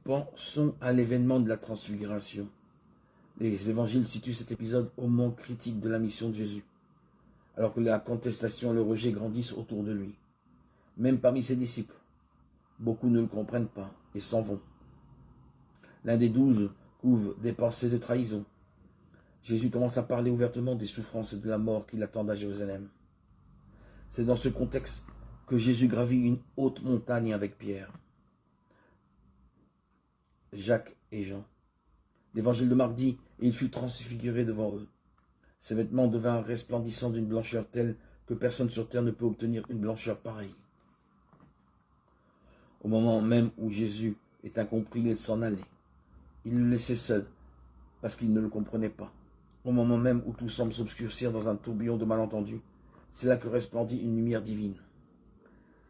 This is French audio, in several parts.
Pensons à l'événement de la transfiguration. Les évangiles situent cet épisode au moment critique de la mission de Jésus, alors que la contestation et le rejet grandissent autour de lui. Même parmi ses disciples, beaucoup ne le comprennent pas et s'en vont. L'un des 12 couvre des pensées de trahison. Jésus commence à parler ouvertement des souffrances et de la mort qui l'attendent à Jérusalem. C'est dans ce contexte que Jésus gravit une haute montagne avec Pierre, Jacques et Jean. L'évangile de Marc dit « Et il fut transfiguré devant eux. Ses vêtements devinrent resplendissants d'une blancheur telle que personne sur terre ne peut obtenir une blancheur pareille. » Au moment même où Jésus est incompris, il s'en allait. Il le laissait seul, parce qu'il ne le comprenait pas. Au moment même où tout semble s'obscurcir dans un tourbillon de malentendus, c'est là que resplendit une lumière divine.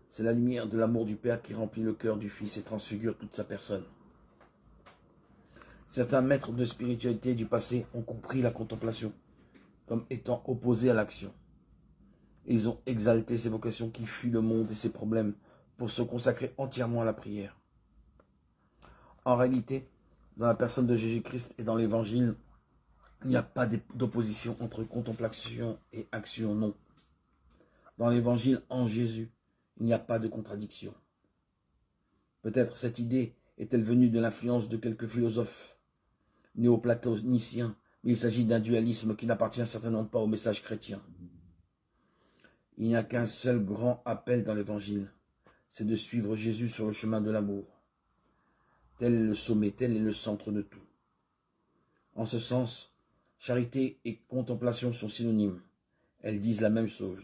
C'est la lumière de l'amour du Père qui remplit le cœur du Fils et transfigure toute sa personne. Certains maîtres de spiritualité du passé ont compris la contemplation comme étant opposée à l'action. Ils ont exalté ces vocations qui fuient le monde et ses problèmes pour se consacrer entièrement à la prière. En réalité, dans la personne de Jésus-Christ et dans l'Évangile, il n'y a pas d'opposition entre contemplation et action, non. Dans l'Évangile, en Jésus, il n'y a pas de contradiction. Peut-être cette idée est-elle venue de l'influence de quelques philosophes néoplatoniciens, mais il s'agit d'un dualisme qui n'appartient certainement pas au message chrétien. Il n'y a qu'un seul grand appel dans l'Évangile, c'est de suivre Jésus sur le chemin de l'amour. Tel est le sommet, tel est le centre de tout. En ce sens, charité et contemplation sont synonymes. Elles disent la même chose.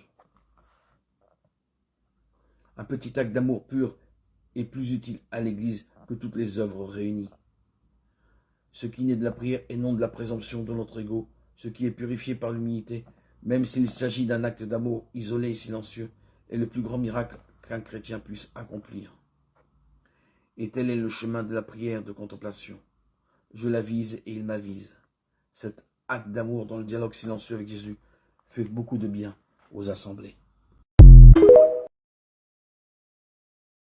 Un petit acte d'amour pur est plus utile à l'Église que toutes les œuvres réunies. Ce qui naît de la prière et non de la présomption de notre ego, ce qui est purifié par l'humilité, même s'il s'agit d'un acte d'amour isolé et silencieux, est le plus grand miracle qu'un chrétien puisse accomplir. Et tel est le chemin de la prière de contemplation. Je l'avise et il m'avise. Cet acte d'amour dans le dialogue silencieux avec Jésus fait beaucoup de bien aux assemblées.